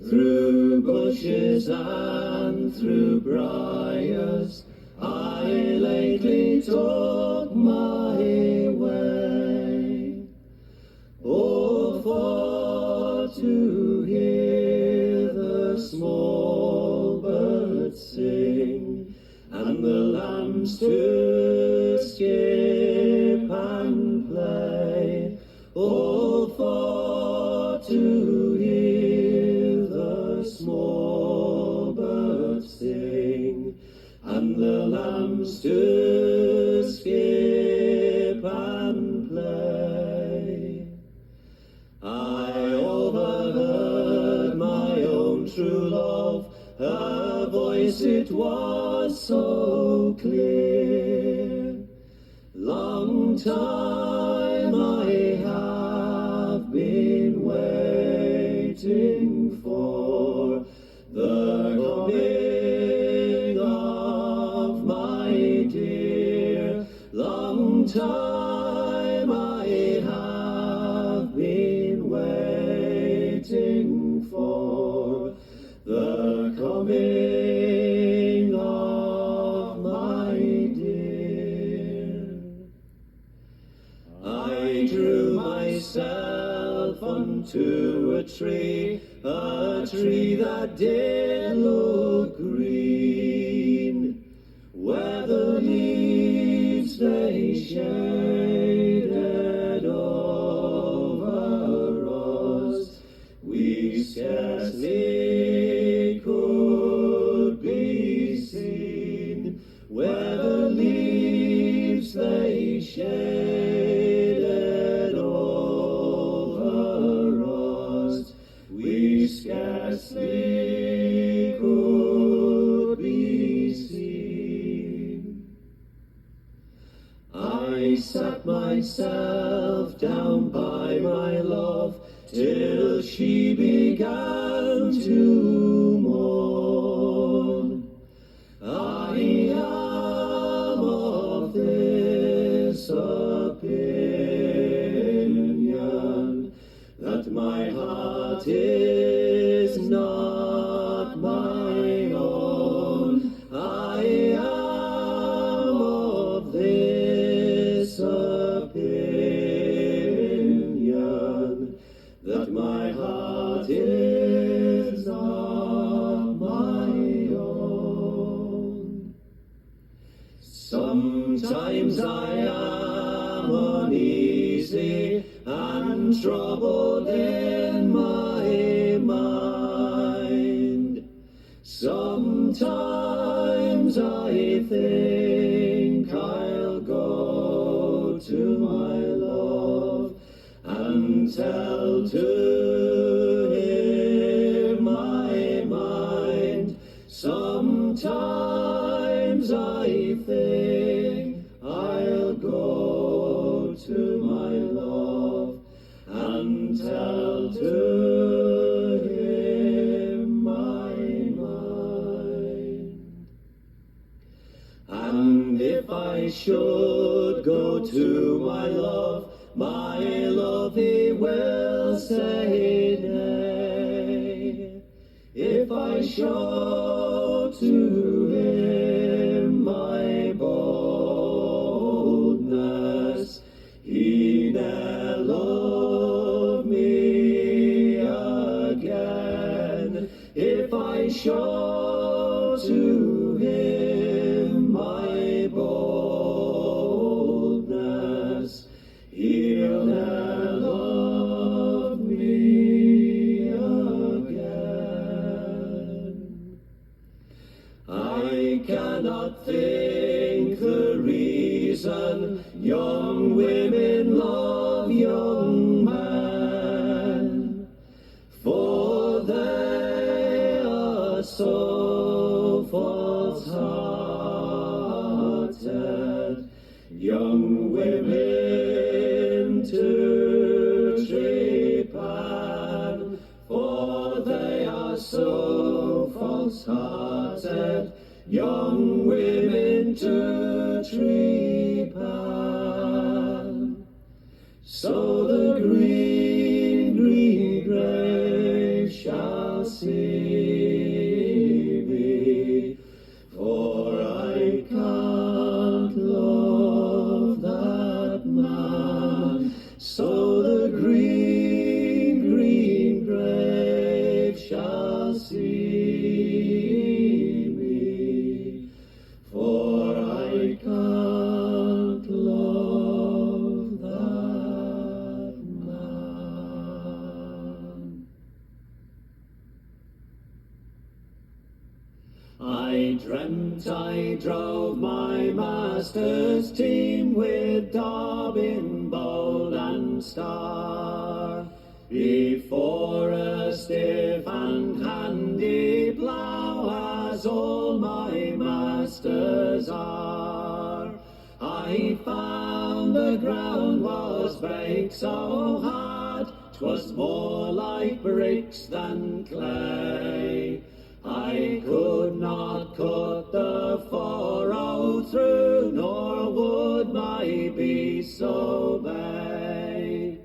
through bushes and through briars, I lately took my way. Oh, for to hear the small birds sing, and the lambs to skip and play. Oh, for to hear the small birds sing, and the lambs to skip and play. I overheard my own true love, her voice it was so clear. Long time I have been waiting for the coming of my dear. Long time I have been waiting for the coming of my dear. I drew myself unto a tree that did look green, where the leaves they shaded over us. We scarcely could be seen, where the leaves they shaded over us. We scarcely could be seen. I sat myself down by my love, till she began to mourn. I am of this opinion, that my heart is not my own. I am of this opinion, that my heart is not my own. Sometimes I am uneasy and troubled in my mind. Sometimes I think I'll go to my love and tell to him my mind. Sometimes I think I'll go to my love and tell to him my mind. And if I should go to my love he will say nay. If I show to him my boldness, he ne'er love me again. If I show to him my boldness, he'll ne'er love me again. I cannot think the reason young women love young men, for they are so false-hearted. Young women to trepan, for they are so false-hearted. Young women to trepan. So the green, green grave shall shall see me, for I can't love that man. So the green, green grave shall see me, for I can't love that man. I dreamt I drove my master's team with Dobbin, Bold and Star, before a stiff and handy plough, as all my masters are. I found the ground was baked so hard, 'twas more like bricks than clay. I could not cut the furrow through, nor would my beast obey.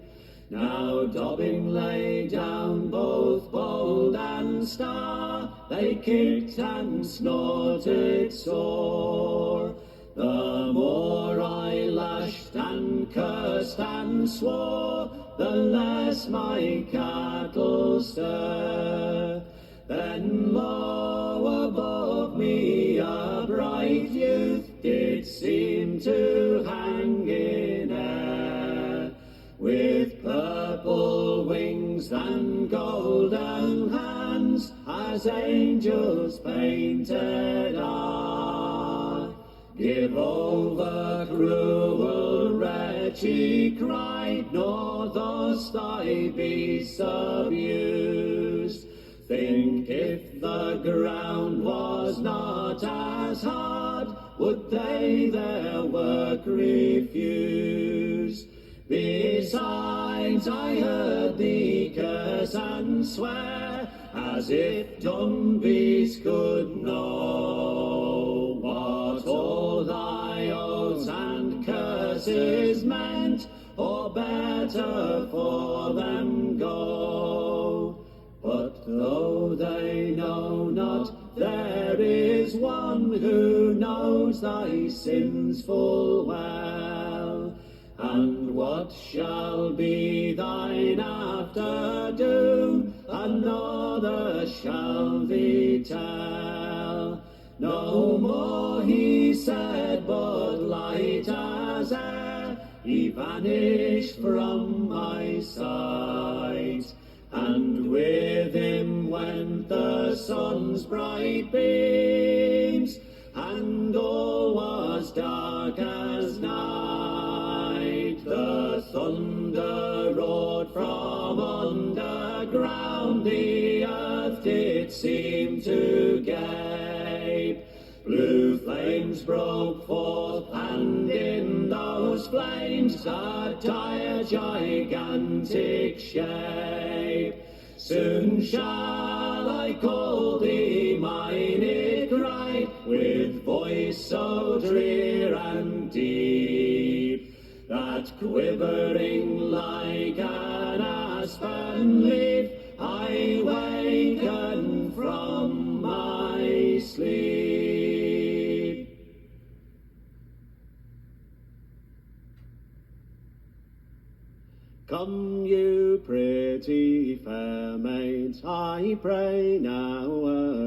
Now Dobbin lay down both Bold and Star, they kicked and snorted sore. The more I lashed and cursed and swore, the less my cattle stir. Then low above me a bright youth did seem to hang in air, with purple wings and golden hands, as angels painted are. Give over, cruel wretch, he cried, nor thus thy beasts abused. Think if the ground was not as hard, would they their work refuse? Besides, I heard thee curse and swear, as if dumb beasts could know what all thy oaths and curses meant, or better for them go. But though they know not, there is one who knows thy sins full well. And what shall be thine after doom, another shall thee tell. No more he said, but light as air, he vanished from my sight. And with him went the sun's bright beams, and all was dark as night. The thunder roared from underground, the earth did seem to gape. Blue flames broke forth, and in those flames a dire gigantic shape. Soon shall I call thee mine, it cried, with voice so drear and deep, that quivering like an aspen leaf, I waken from my sleep. Come, you pretty fair maids, I pray now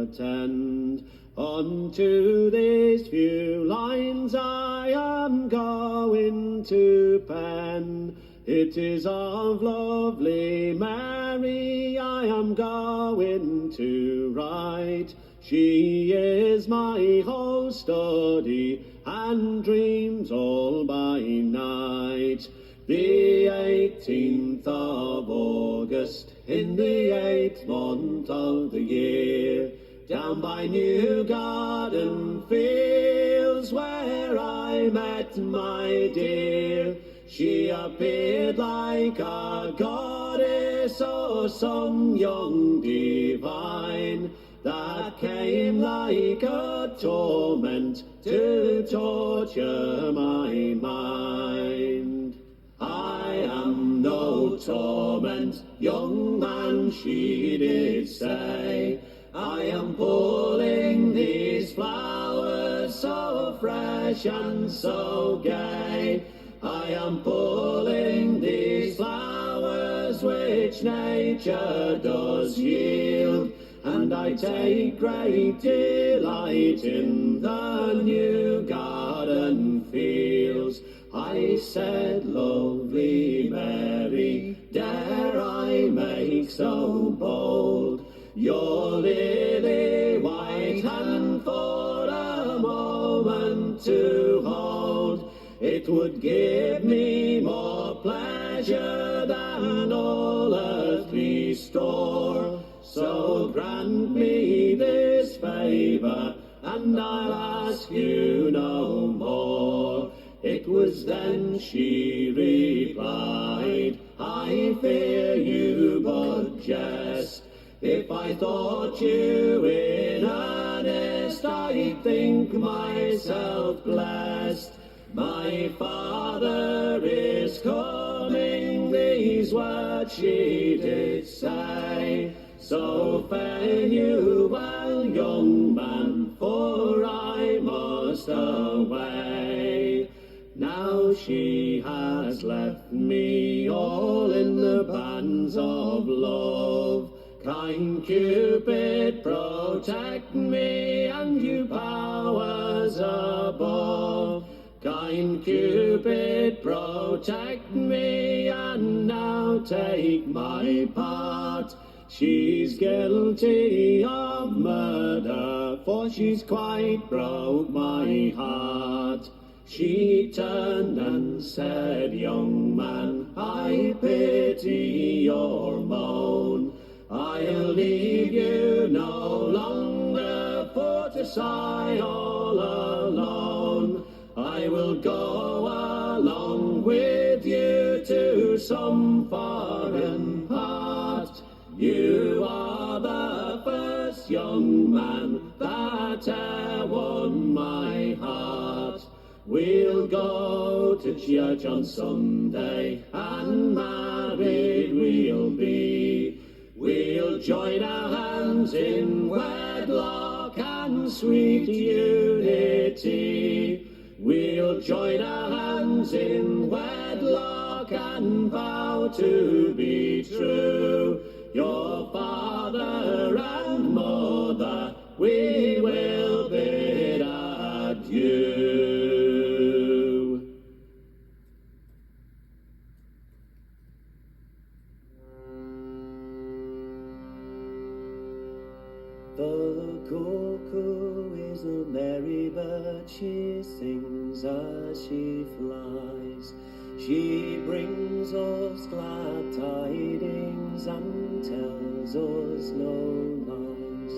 attend unto these few lines I am going to pen. It is of lovely Mary I am going to write. She is my whole study and dreams all by night. The 18th of August, in the 8th month of the year, down by New Garden Fields, where I met my dear, she appeared like a goddess or some young divine, that came like a torment to torture my mind. I am no torment, young man, she did say, fresh and so gay. I am pulling these flowers which nature does yield, and I take great delight in the new garden fields. I said, lovely Mary, dare I make so bold, your lily white hand for a moment to hold? It would give me more pleasure than all earthly store. So grant me this favour, and I'll ask you no more. It was then she replied, I fear you but jest. If I thought you in earnest, I'd think myself blessed. My father is coming, these words she did say. So fare you well, young man, for I must away. Now she has left me all in the bands of love. Kind Cupid, protect me, and you powers above. Kind Cupid, protect me, and now take my part. She's guilty of murder, for she's quite broke my heart. She turned and said, young man, I pity your moan. I'll leave you no longer for to sigh all alone. I will go along with you to some foreign part. You are the first young man that e'er won my heart. We'll go to church on Sunday, and married we'll be. We'll join our hands in wedlock and sweet unity. We'll join our hands in wedlock and vow to be true. Your father and mother we will bid adieu. The cuckoo is a merry bird, she sings as she flies. She brings us glad tidings and tells us no lies.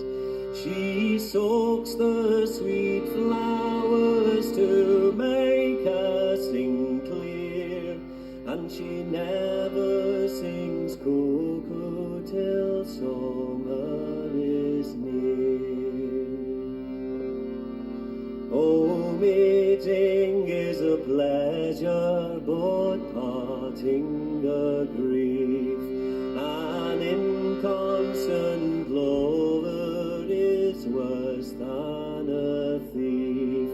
She soaks the sweet flowers to make her sing clear, and she never sings cuckoo till summer is near. Oh, meeting is a pleasure, but parting a grief. An inconstant lover is worse than a thief,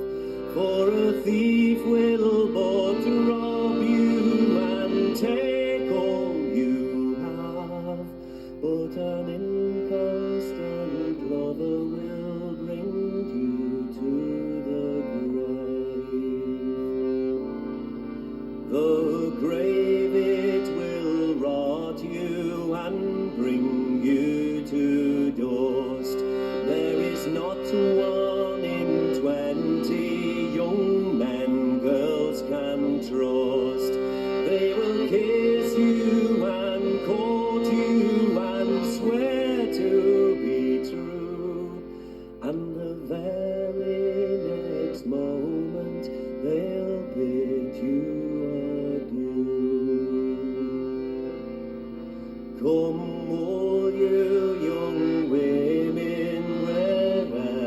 for a thief will but rob you and take all you have, but an inconstant lover will bring you to the grave. It will rot you and bring you to dust. There is not 1 in 20 young men girls can trust. They will kiss you and court you and swear to be true, and the very next moment they'll bid you adieu. Come all you young women, wherever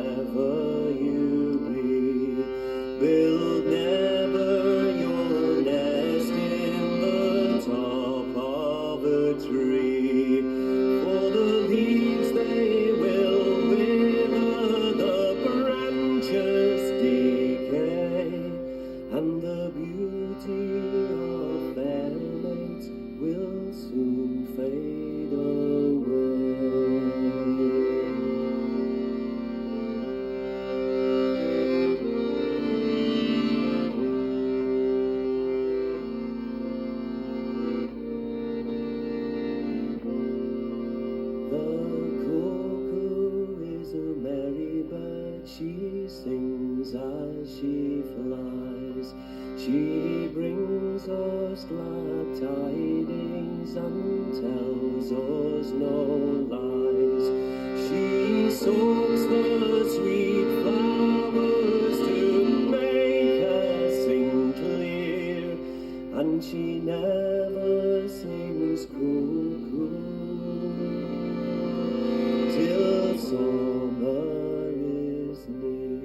She brings us glad tidings and tells us no lies. She soaks the sweet flowers to make her sing clear, and she never sings cuckoo till summer is near.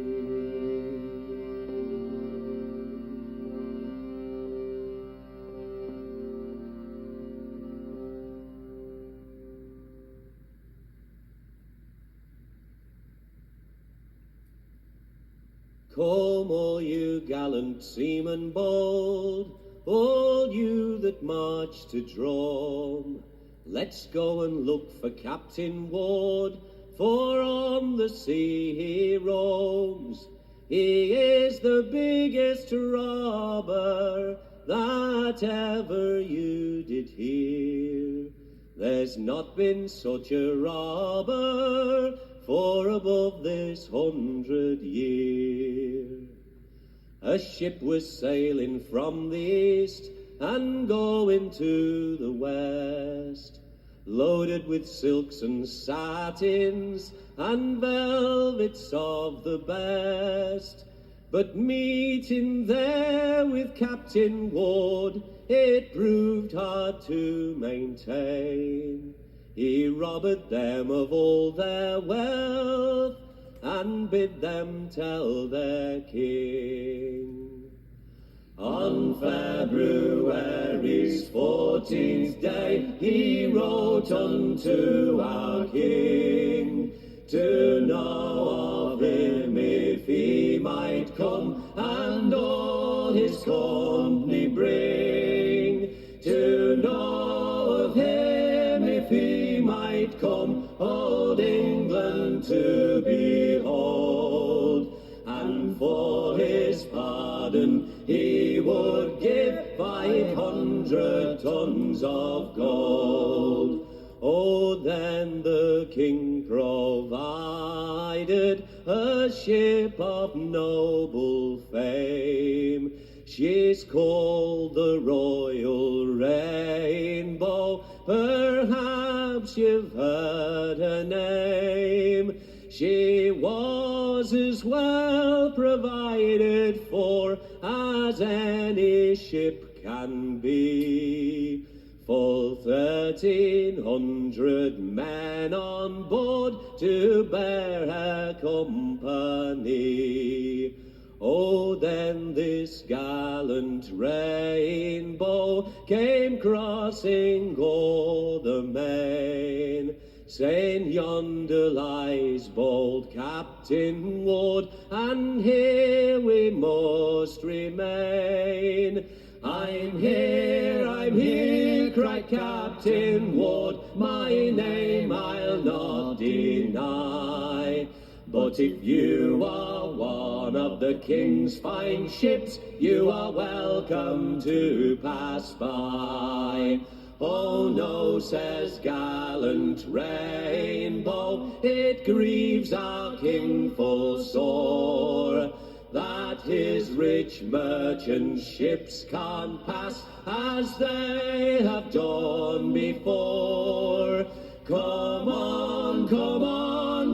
Come, all you gallant seamen bold, all you that march to drum, let's go and look for Captain Ward, for on the sea he roams. He is the biggest robber that ever you did hear. There's not been such a robber for above this 100 year. A ship was sailing from the east and going to the west, loaded with silks and satins and velvets of the best. But meeting there with Captain Ward, it proved hard to maintain. He robbed them of all their wealth and bid them tell their king. On February's 14th day he wrote unto our king, to know of him if he might come and all his company bring. To know of him if he might come, old England to behold, and for his pardon he would give 500 tons of gold. Oh, then the king provided a ship of noble fame. She's called the Royal Rainbow, perhaps you've heard her name. She was as well provided for as any ship can be. Full 1,300 men on board to bear her company. Oh, then this gallant Rainbow came crossing o'er the main, saying, yonder lies bold Captain Ward, and here we must remain. I'm here, cried Captain Ward, my name I'll not deny. But if you are one of the king's fine ships, you are welcome to pass by. Oh no, says gallant Rainbow, it grieves our king full sore, that his rich merchant ships can't pass as they have done before. Come on,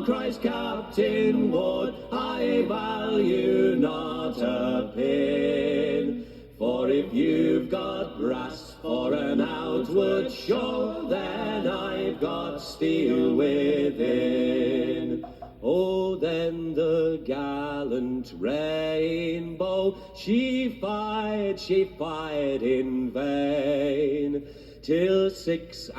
cries Captain Ward, I value not a pin. For if you've got brass for an outward show, then I've got steel within. Oh, then the gallant Rainbow, she fired in vain, till 36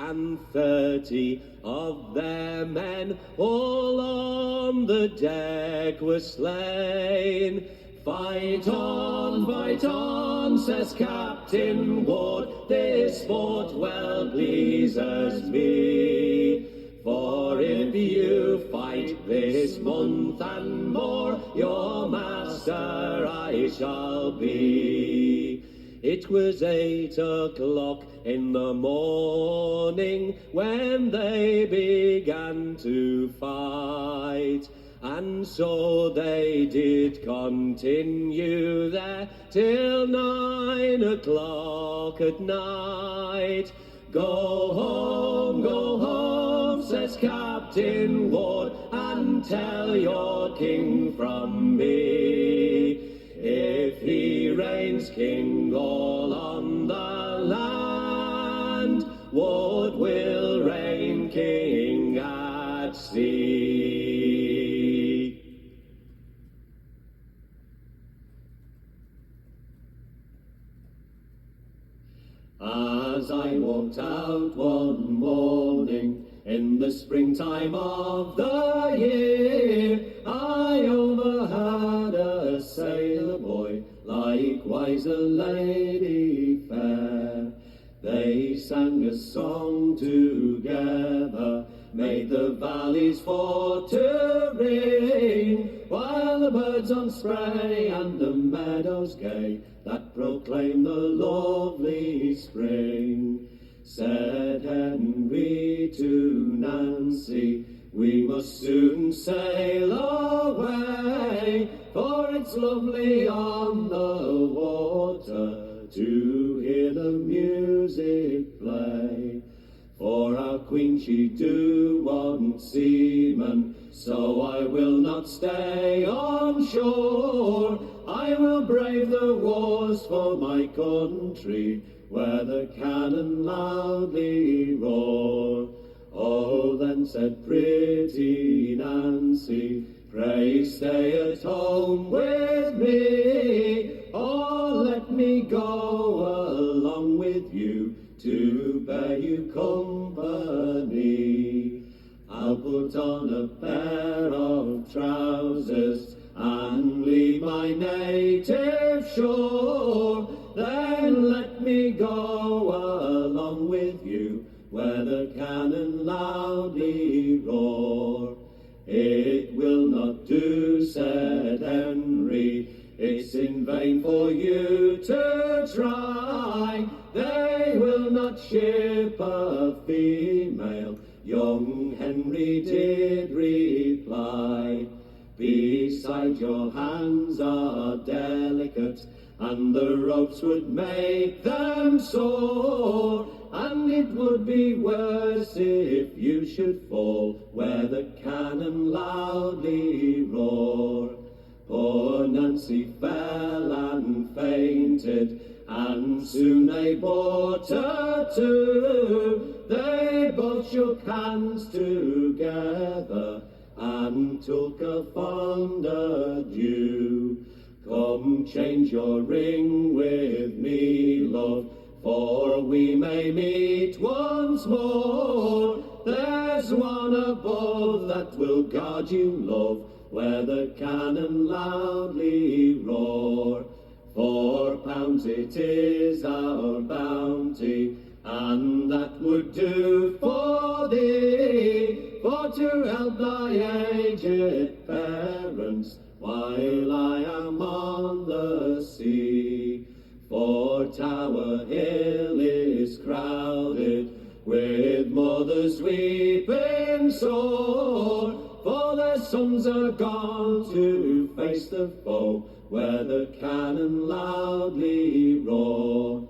of their men all on the deck were slain. Fight on, says Captain Ward, this sport well pleases me. For if you fight this month and more, your master I shall be. It was 8 o'clock in the morning when they began to fight, and so they did continue there till 9 o'clock at night. Go home, says Captain Ward, and tell your king from me, if he reigns king all on the land, Ward will reign king at sea. As I walked out one morning in the springtime of the year, I overheard a sailor boy, likewise a lady fair. They sang a song together, made the valleys for to ring, while the birds on spray and the meadows gay, that proclaim the lovely spring. Said Henry to Nancy, we must soon sail away, for it's lovely on the water to hear the music play. For our queen she do want seamen, so I will not stay on shore. I will brave the wars for my country, where the cannon loudly roar. Oh, then said pretty Nancy, pray stay at home with me, or let me go along with you to bear you company. I'll put on a pair of trousers and leave my native shore, then let me go along with you where the cannon loudly roar. It will not do, said Henry, it's in vain for you to try. They will not ship a female, young Henry did reply. Besides, your hands are delicate, and the ropes would make them sore, and it would be worse if you should fall where the cannon loudly roar. Poor Nancy fell and fainted, and soon they brought her to. They both shook hands together and took a fond adieu. Come, change your ring with me, love, for we may meet once more. There's one above that will guard you, love, where the cannon loudly roar. £4 it is our bounty, and that would do for thee, for to help thy aged parents while I am on the sea. For Tower Hill is crowded with mothers weeping sore, for their sons are gone to face the foe where the cannon loudly roar.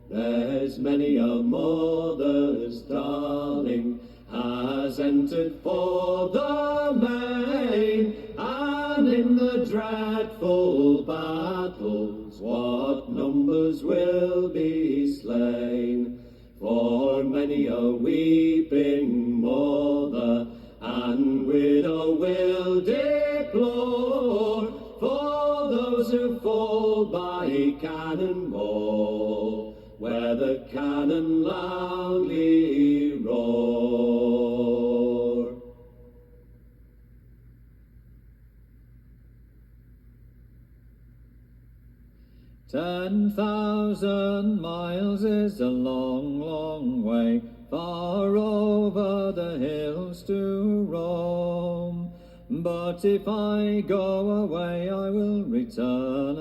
There's many a mother's darling has entered for the main, and in the dreadful battles what numbers will be slain. For many a weeping mother and widow will deplore, for those who fall by cannon ball, where the cannon loudly roar. "10,000 miles is a long, long way, far over the hills to roam. But if I go away, I will return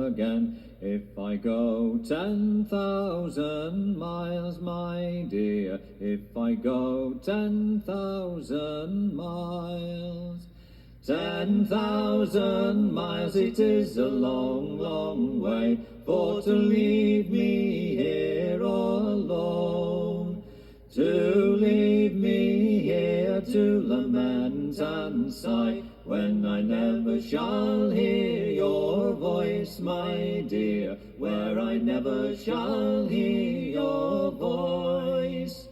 again. If I go 10,000 miles, my dear, if I go 10,000 miles. 10,000 miles, it is a long, long way, for to leave me here all alone. To leave me here to lament and sigh, when I never shall hear your voice, my dear, where I never shall hear your voice.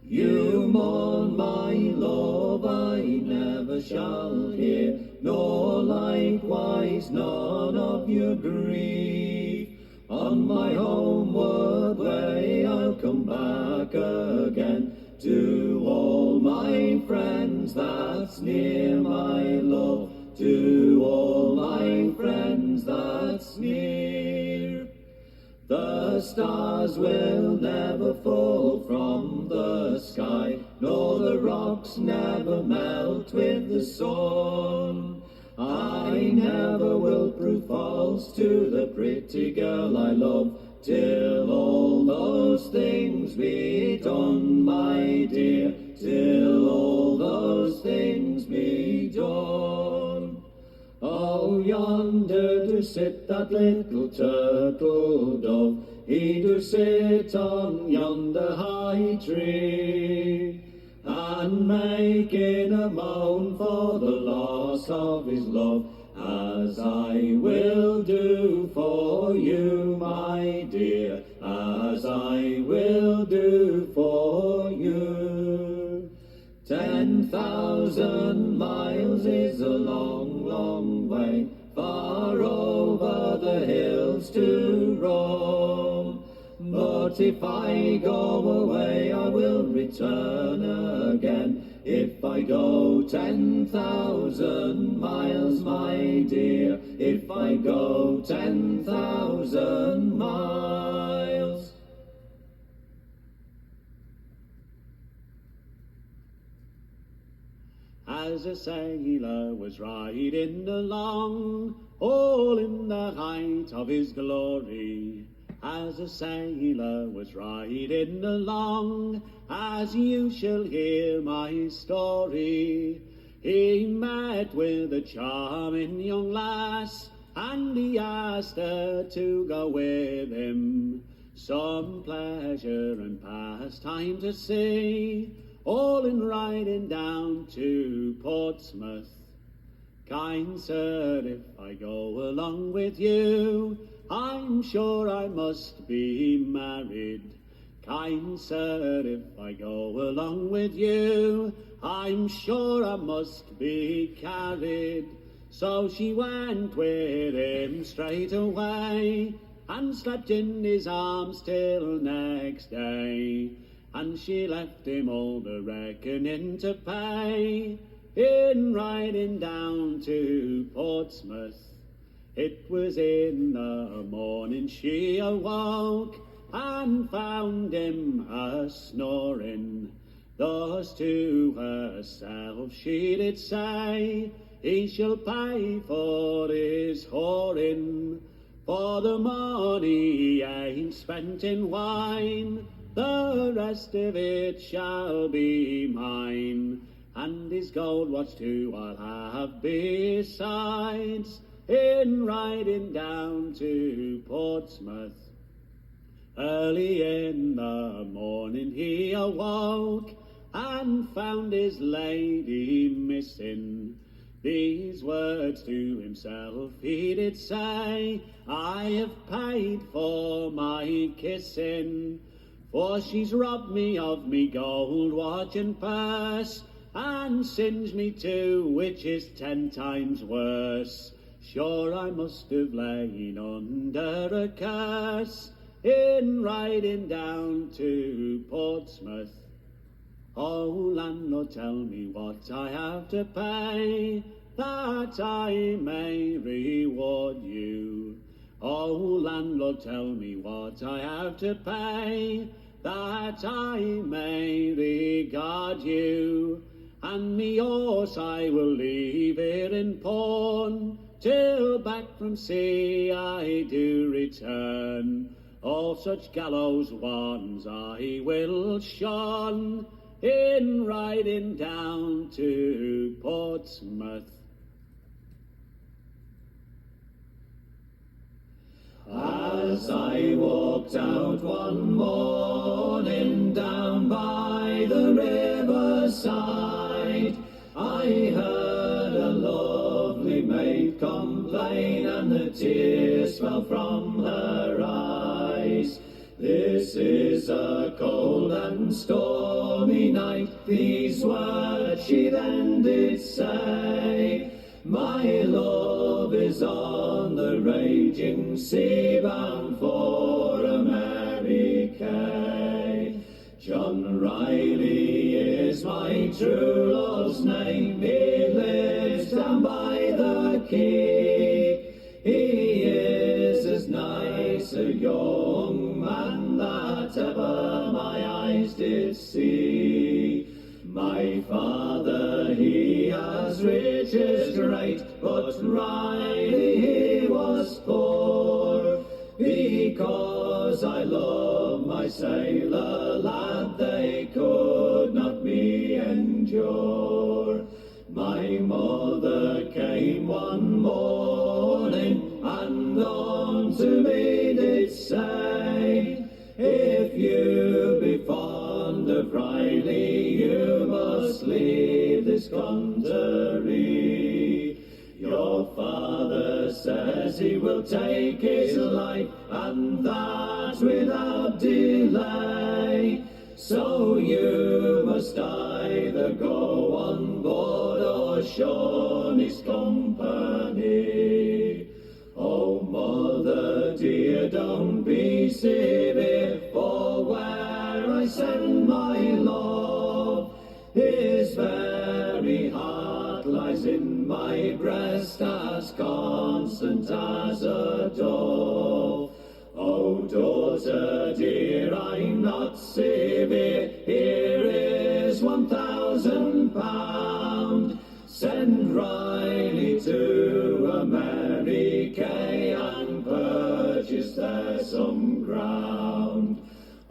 You mourn, my love, I never shall hear, nor likewise none of your grief. On my homeward way I'll come back again, to all my friends that's near, my love, to all my friends that's near. The stars will never fall from the sky, nor the rocks never melt with the sun. I never will prove false to the pretty girl I love, till all those things be done, my dear, till all those things be done. Oh, yonder do sit that little turtle dove, he do sit on yonder high tree, and making a moan for the loss of his love, as I will do for you, my dear, as I will do for you. 10,000 miles is a long, long way, far over the hills to roam. But if I go away, I will return again. If I go 10,000 miles, my dear, if I go 10,000 miles. As a sailor was riding along, all in the height of his glory. As a sailor was riding along, as you shall hear my story, he met with a charming young lass, and he asked her to go with him, some pleasure and pastime to see, all in riding down to Portsmouth. Kind sir, if I go along with you, I'm sure I must be married. Kind sir, if I go along with you, I'm sure I must be carried. So she went with him straight away, and slept in his arms till next day. And she left him all the reckoning to pay, in riding down to Portsmouth. It was in the morning she awoke, and found him a-snoring. Thus to herself she did say, he shall pay for his whoring, for the money he ain't spent in wine, the rest of it shall be mine. And his gold watch too I'll have besides, in riding down to Portsmouth. Early in the morning he awoke, and found his lady missing. These words to himself he did say, I have paid for my kissing, for she's robbed me of me gold watch and purse, and singed me too, which is 10 times worse. Sure I must have lain under a curse, in riding down to Portsmouth. Oh, landlord, tell me what I have to pay, that I may reward you. Oh, landlord, tell me what I have to pay, that I may regard you. And me horse I will leave here in pawn, till back from sea I do return. All such gallows ones I will shun, in riding down to Portsmouth. As I walked out one morning down by the riverside, I heard a lovely maid complain, and the tears fell from her eyes. This is a cold and stormy night, these words she then did say. My love is on the raging sea, bound for America. John Riley is my true love's name, he lives down by the quay. He is as nice a young man that ever my eyes did see. My father, he has riches great, but Riley he was poor. Because I love my sailor lad, they could not me endure. My mother came one morning, and unto me did say, if you be fond of Riley, you must leave this country. Your father says he will take his life, and that without delay. So you must either go on board or shun his company. Oh, mother dear, don't be severe, for where I send my love, his very heart lies in my breast, as constant as a dove. Oh, daughter dear, I'm not severe, here is £1,000. Send Riley to America and purchase there some ground.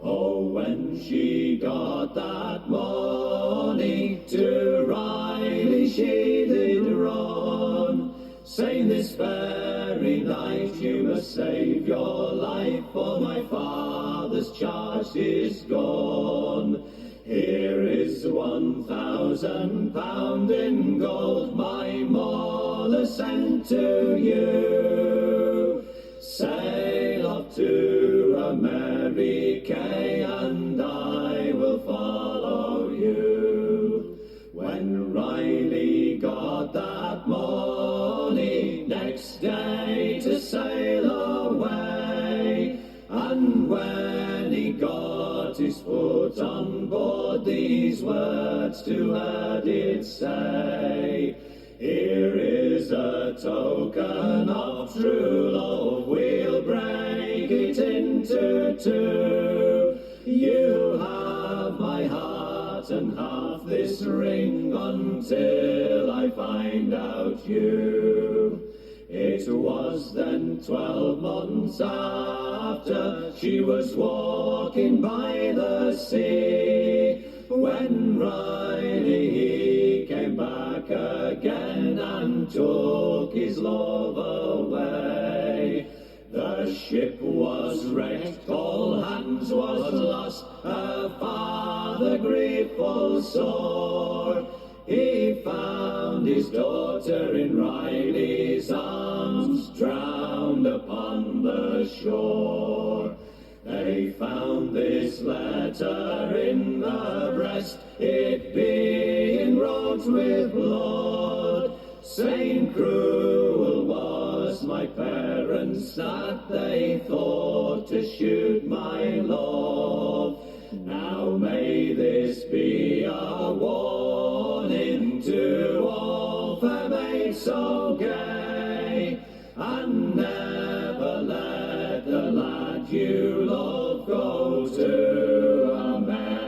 Oh, when she got that money, to Riley she did run, saying this very night you must save your life, for my father's charge is gone. Here is £1,000 in gold my mother sent to you. Sail off to America, and I will follow you. When Riley got that money, next day to sail away, and when he got his foot on board, these words to her did say, here is a token of true love, we'll break it into two. You have my heart and half this ring until I find out you. It was then 12 months after she was walking by the sea, when Riley he came back again and took his love away. The ship was wrecked, all hands was lost, her father griefful sore. He found his daughter in Riley's arms, drowned upon the shore. They found this letter in the breast, it being wrote with blood, saying cruel was my parents that they thought to shoot my love. Now may this be a warning to all fair maids so gay, and never let the lad you love go to America.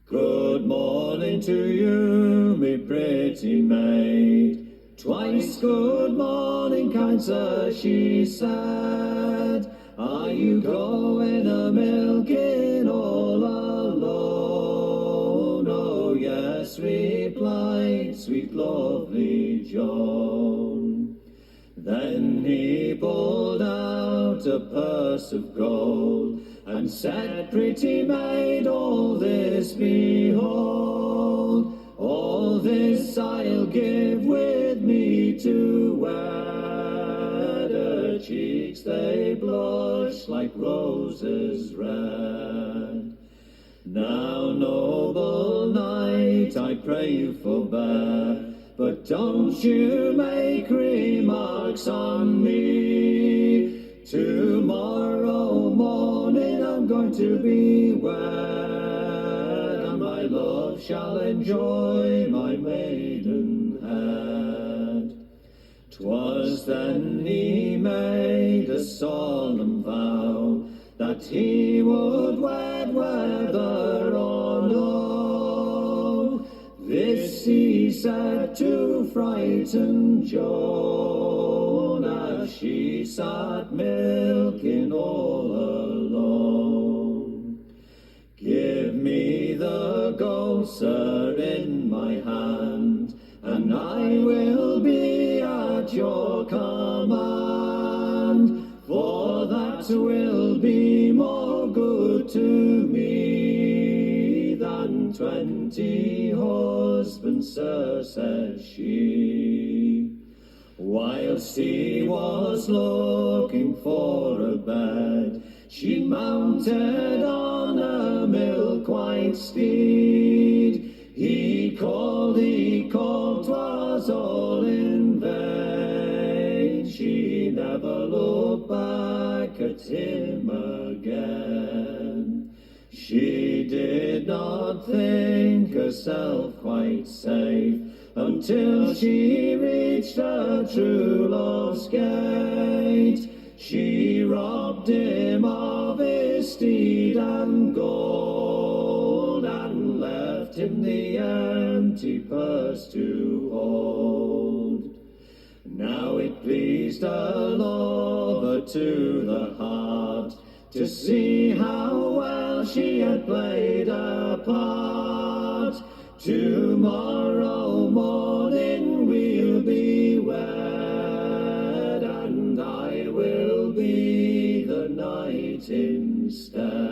Good morning to you, me pretty maid. Twice good morning, kind sir, she said. Are you going a milking all alone? Oh yes. sweet lovely Joan. Then he pulled out a purse of gold, and said, pretty maid, all this behold. All this I'll give with me to wed. Her cheeks they blush like roses red. Now, noble knight, I pray you forbear, but don't you make remarks on me. Tomorrow morning I'm going to be wed, and my love shall enjoy my maidenhead. 'Twas then he made a solemn vow that he would wed whether or no. This he said to frighten Joan, as she sat milking all alone. Give me the gold, sir, in my hand, and I will be at your command, for that will be more good to me than 20 husbands, sir, said she. Whilst he was looking for a bed, she mounted on a milk-white steed. He called, 'twas all in vain. She never looked back at him again. She did not think herself quite safe until she reached her true love's gate. She robbed him of his steed and gold, and left him the empty purse to hold. Now it pleased her lover to the heart to see how well she had played her part. Tomorrow morning we'll be wed, and I will be the knight instead.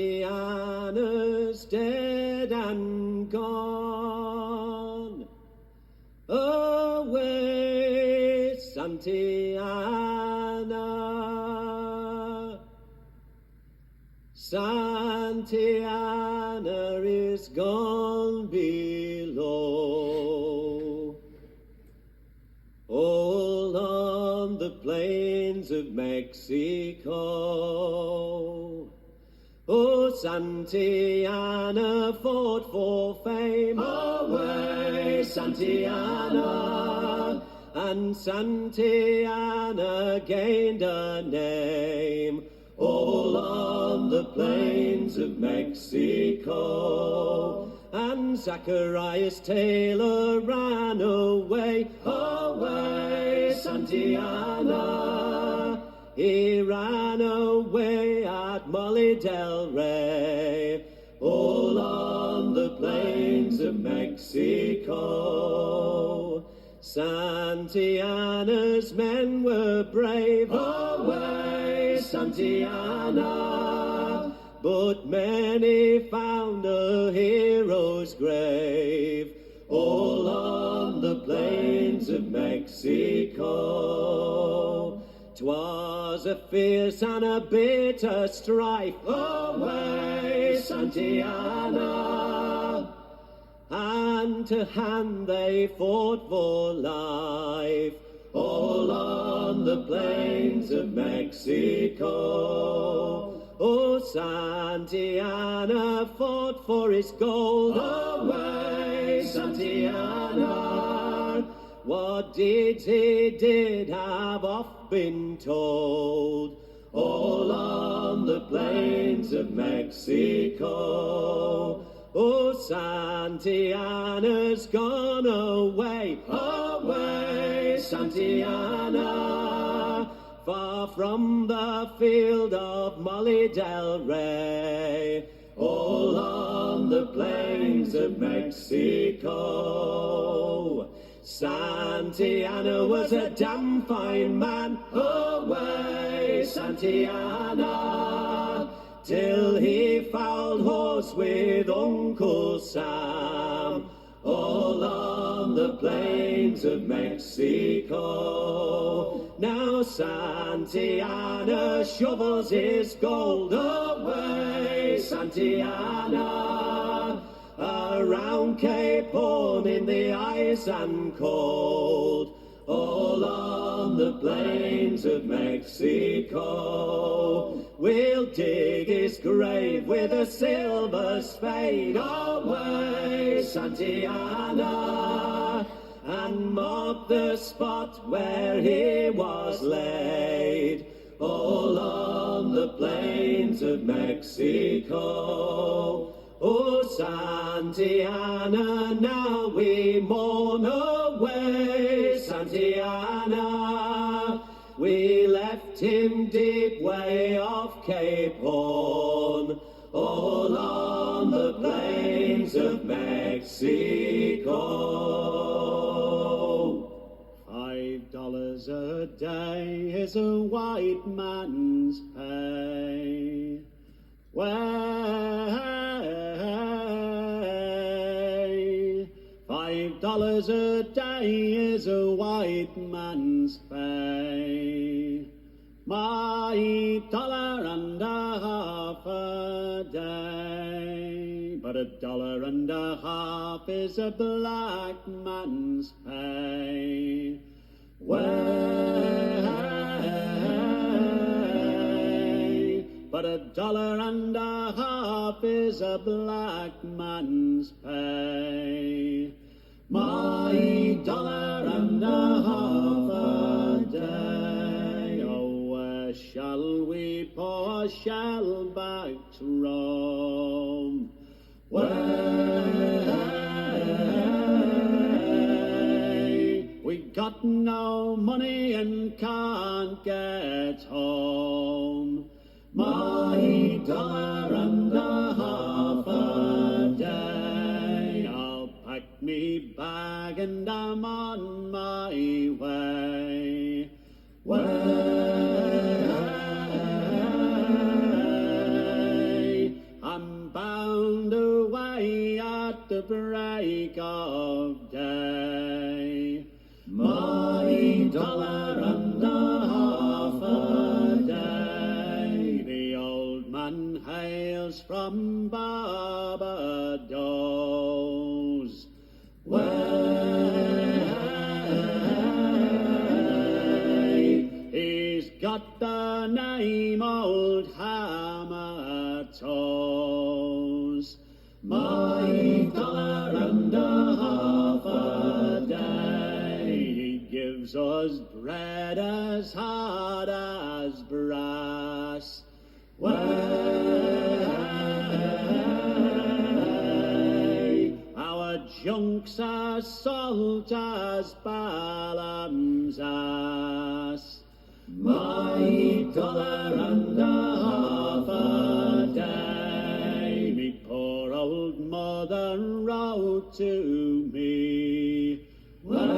Santiana's dead and gone. Away, Santiana. Santiana is gone below. All on the plains of Mexico. Oh, Santiana fought for fame. Away, Santiana. And Santiana gained a name. All on the plains of Mexico. And Zacharias Taylor ran away. Away, Santiana. He ran away at Molly Del Rey, all on the plains of Mexico. Santiana's men were brave. Away, Santiana. But many found a hero's grave, all on the plains of Mexico. 'Twas a fierce and a bitter strife. Away, Santiana. Hand to hand they fought for life, all on the plains of Mexico. Oh, Santiana fought for his gold. Away, Santiana. What deeds he did have oft been told, all on the plains of Mexico. Oh, Santiana's gone away. Away, Santiana. far from the field of Molly Del Rey, all on the plains of Mexico. Santillana was a damn fine man, away Santillana, till he fouled horse with Uncle Sam, all on the plains of Mexico. Now Santillana shovels his gold, away Santillana, around Cape Horn in the ice and cold, all on the plains of Mexico. We'll dig his grave with a silver spade, away Santillana, and mark the spot where he was laid, all on the plains of Mexico. Oh, Santillana, now we mourn, away Santillana. We left him deep way off Cape Horn, all on the plains of Mexico. $5 a day is a white man's pay. Way, $5 a day is a white man's pay. My dollar and a half a day, but $1.50 is a black man's pay. Way, but $1.50 is a black man's pay. My $1.50 a day. Oh, where shall we pour shell back to Rome? Way, we got no money and can't get home. My $1.50 a day. I'll pack me bag and I'm on my way. Way, I'm bound away at the break of day. My $1.50 a day. The old man hails from Barbados. Way, he's got the name Old Hammer Toes. My $1.50 a day. He gives us bread as hard as brass. Way, our junks as salt as Balaam's ass. My $1.50 a day. Me poor old mother wrote to me. Way,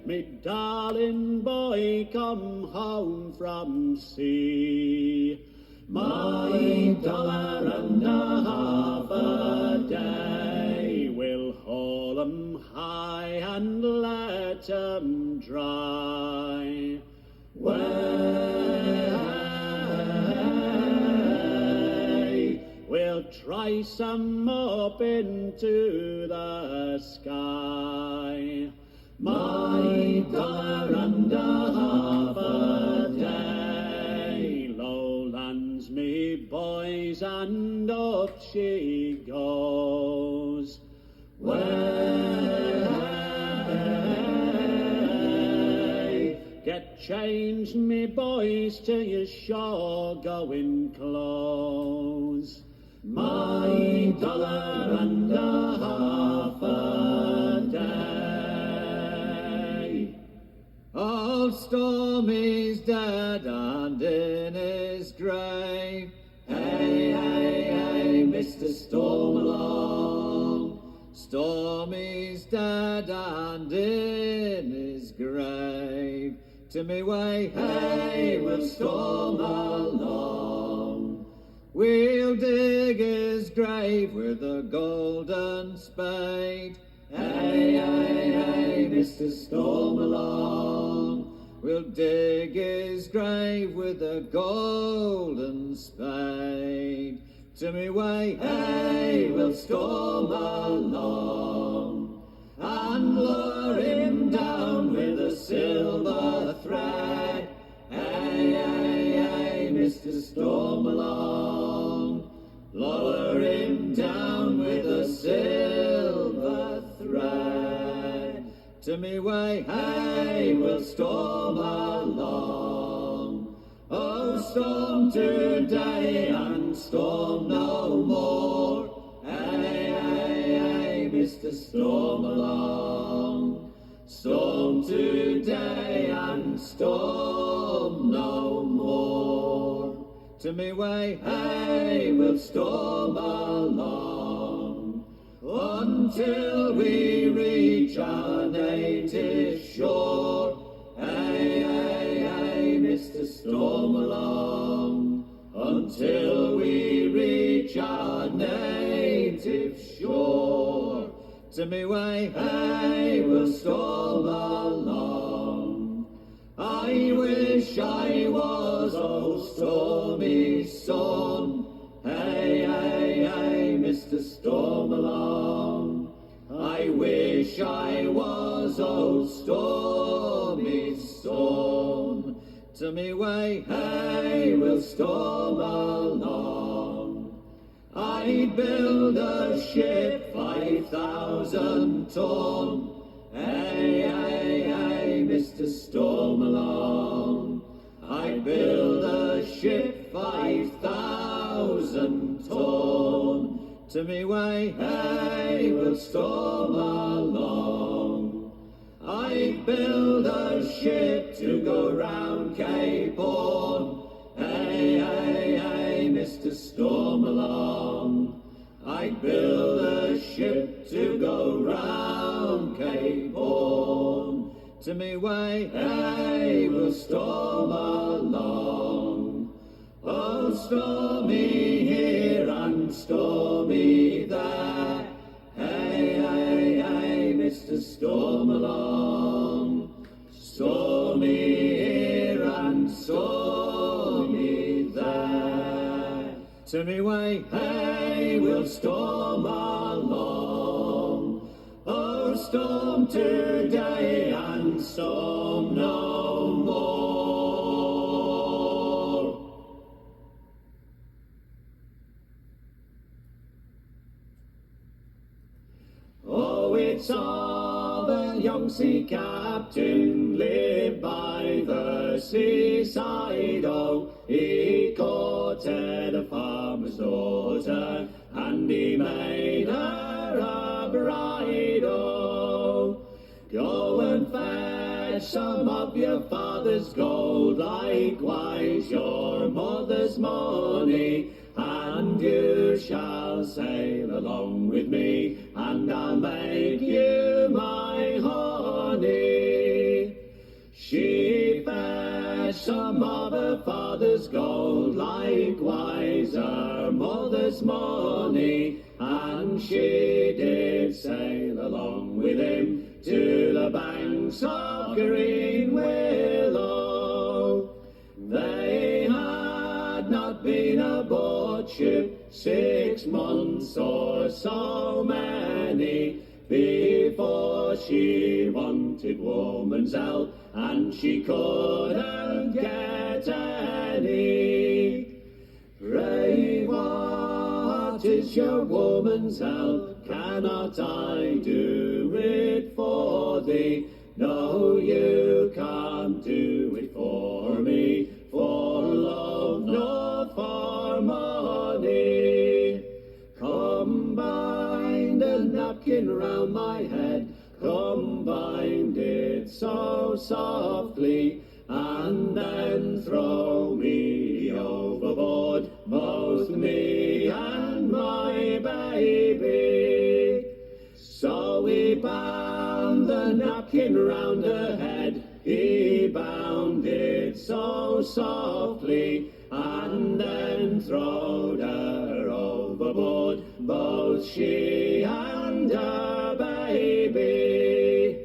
me darling boy, come home from sea. My $1.50 a day. We'll haul 'em high and let 'em dry. Way, we'll trice 'em up into the sky. My $1.50 a day. Lowlands, me boys, and up she goes. Way, get changed, me boys, to your shore-going clothes. My $1.50 a day. Tommy's dead and in his grave. To me way, hey, we'll storm along. We'll dig his grave with a golden spade. Hey, hey, hey, Mr. Storm along. We'll dig his grave with a golden spade. To me way, hey, we'll storm along. And lure him down with a silver thread. Hey, hey, hey, Mr. Storm along. Lower him down with a silver thread. To me way, hey, we'll storm along. Oh, storm today and storm no more. Hey, hey, hey, Mr. Storm along. Storm today and storm no more. To me way, hey, we'll storm along. Until we reach our native shore. Hey, hey, hey, Mr. Storm along. Until we reach our native shore. To me way, hey, we'll storm along. I wish I was old stormy son. Hey, hey, hey, Mr. Storm along. I wish I was old stormy son. To me way, hey, we'll storm along. I'd build a ship 5,000 ton. Hey, hey, hey, Mr. Storm along. I'd build a ship 5,000 ton. To me way, hey, we'll storm along. I'd build a ship to go round Cape Horn. Hey, hey, hey, Mr. Storm along. I'd build a ship to go round Cape Horn. To me way, hey, we'll storm along. Oh, stormy here and stormy there. Hey, hey, hey, Mr. Storm along. Stormy here and stormy there. To me way, hey, we'll storm along. Oh, storm today and storm no more. Oh, it's all the young sea captain lived by the seaside. Oh, he courted a farmer's daughter and he made her a bride. Oh, go and fetch some of your father's gold, likewise your mother's money, and you shall sail along with me, and I'll make you my honey. She fetched some of her father's gold, likewise her mother's money, and she did sail along with him to the banks of green Willow. They had not been aboard ship 6 months or so many before she wanted woman's help, and she couldn't get any. Pray, what is your woman's help? Cannot I do it for thee? No, you can't do it for me, for love, not for money. Come bind a napkin round my head, come bind it so softly, and then throw me overboard, both me and my baby. So bound the napkin round her head, he bound it so softly, and then throwed her overboard, both she and her baby.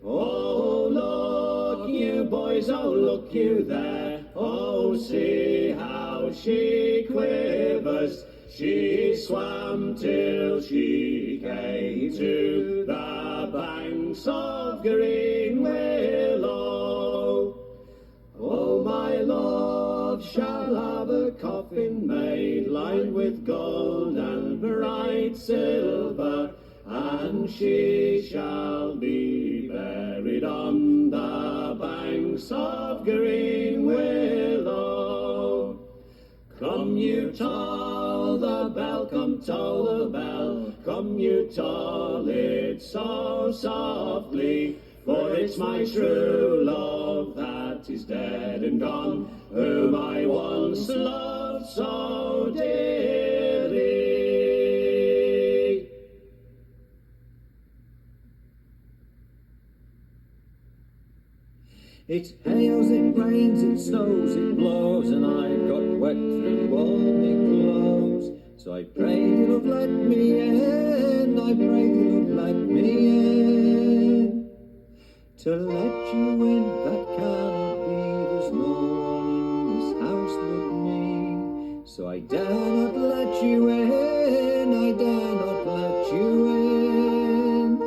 Oh, look you boys, oh, look you there, oh, see how she quivers. She swam till she came to the banks of green Willow. Oh, my lord shall have a coffin made, lined with gold and bright silver, and she shall be buried on the banks of green Willow. Come you toll the bell, come toll the bell, come you toll it so softly, for it's my true love that is dead and gone, whom I once loved so dearly. It hails, it rains, it snows, it blows, and I've got wet through all my clothes. So I pray thee, love, let me in, I pray thee, love, let me in. To let you in, that cannot be, there's no one in this house but me. So I dare not let you in, I dare not let you in.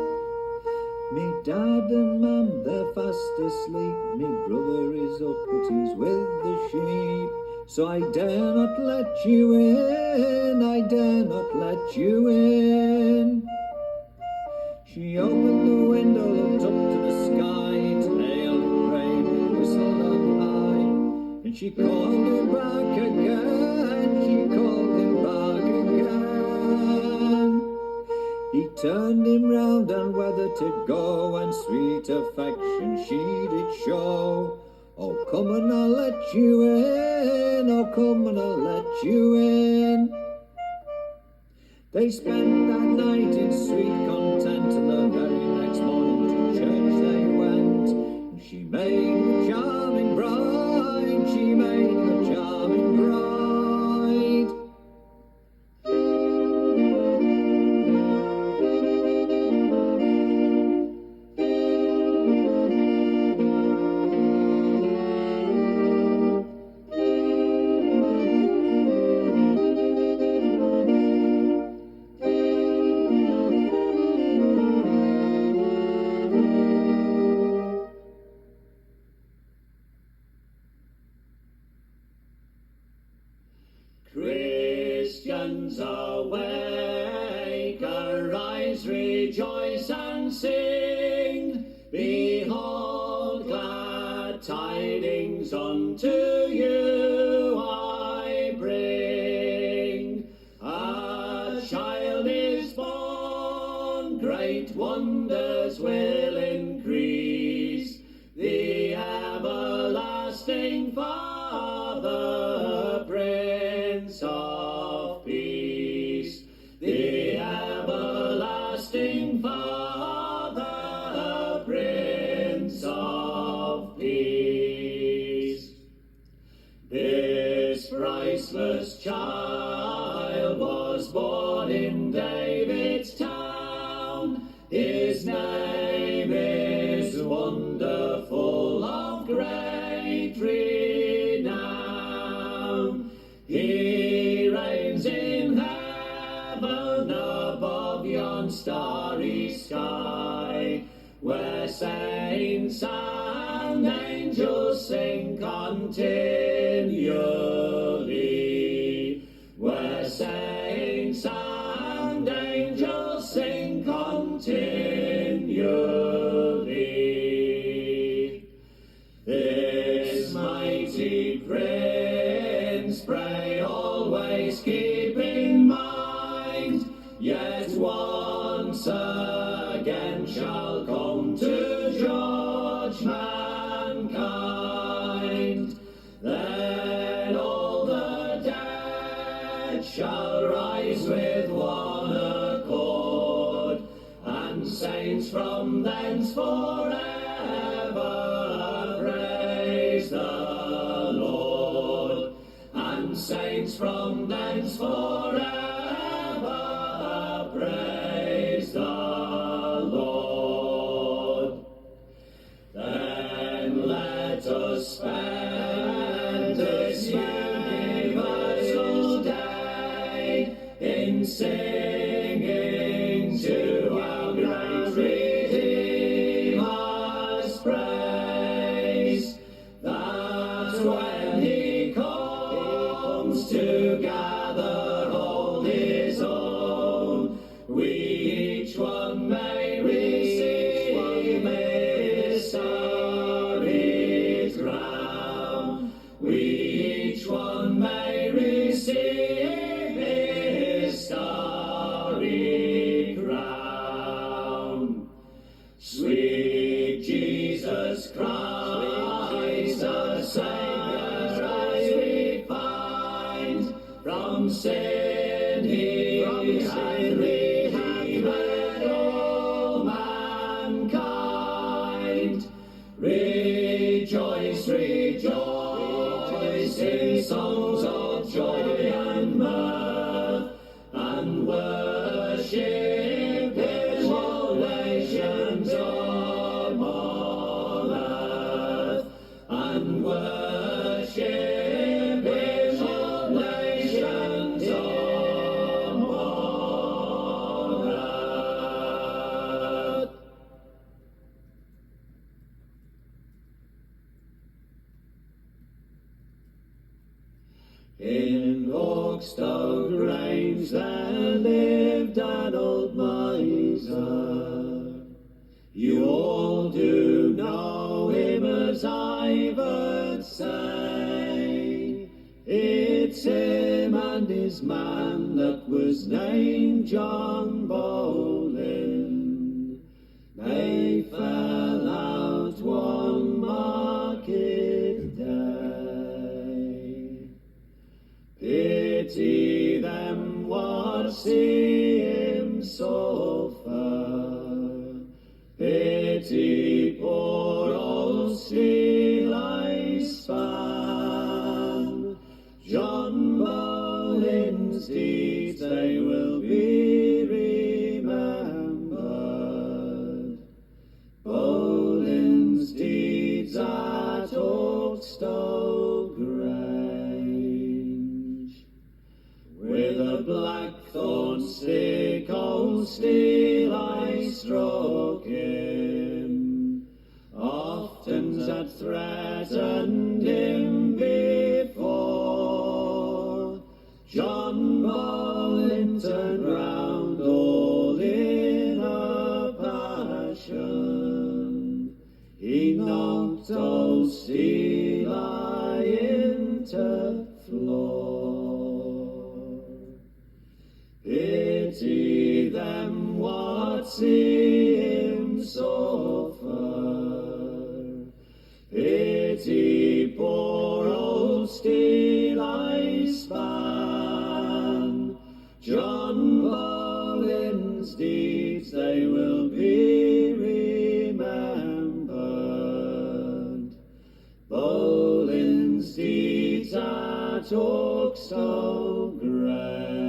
Me dad and mam, they're fast asleep, me brother is up but he's with the sheep. So I dare not let you in, I dare not let you in. She opened the window, looked up to the sky, it hailed and rained, it whistled on high. And she called him back again, she called him back again. He turned him round and whether to go, and sweet affection she did show. Oh, come and I'll let you in, oh, come and I'll let you in. They spent that night in sweet content, and the very next morning to church they went. And she made him a charming bride, she made him a charming bride. Christians awake, arise, rejoice and sing. Behold, glad tidings unto you I bring. A child is born, great wonders will increase. The everlasting Father, Prince of Peace. The everlasting Father, Prince of Peace. This priceless child was born in David's town. His name is Wonderful, of great renown. He reigns in heaven above yon starry sky, where saints and angels sing continually. Where saints and angels sing continually. This mighty Prince, pray always keep in mind, yet once again shall come to judge mankind. Then all the dead shall rise with saints from thence forever praise the Lord, and saints from thence forever praise the Lord. Then let us spend this universal day in singing to our great Redeemer's praise, that when he comes to gather all his own, we each one may receive his starry crown. We each one may receive his starry crown. Sweet Jesus Christ, the Saviour, as we find from sin he hath redeemed all mankind. Rejoice, rejoice in songs of joy and mirth, and worship him, all nations on earth, and worship him, all nations on earth. In Horkstow Grange there lived an old miser. You all do know him, as I would say. It's him and his man that was named John Bolin. They fell out one market day. Pity them what see him suffer. Pity poor old Steely Span. John Bolin's deeds, they will be remembered. Bolin's deeds at Horkstow Grange. With a blackthorn stick old Steely struck him, often had threatened him before. John Bolin turned round all in a passion. He knocked old Steely into floor. Pity them what see him suffer. Pity poor old Steely Span. John Bolin's deeds, they will be remembered. Bolin's deeds at Horkstow Grange.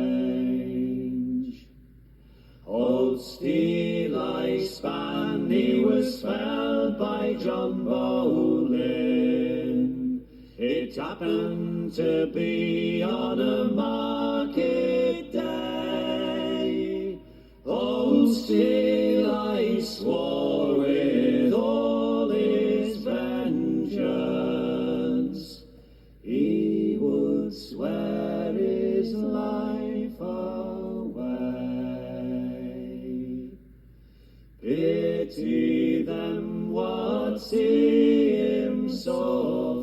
Old Steely Span, he was felled by John Bolin. It happened to be on a market day. Old Steely swore with all his vengeance he would swear his life away. Pity them what see him suffer.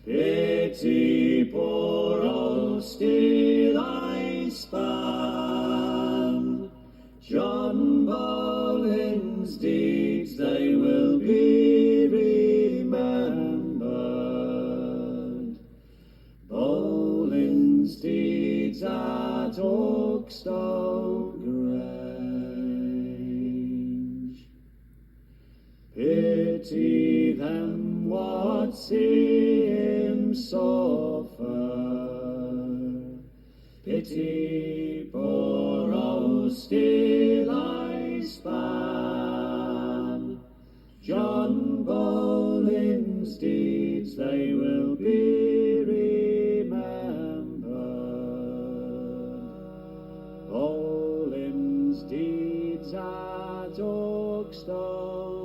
Pity poor old Steely Span. John Bolin's deeds, they will be remembered. Bolin's deeds at Horkstow Grange. Pity them what see him suffer. Pity poor old Still I span. John Bolin's deeds they will be remembered. Bolin's deeds at Horkstow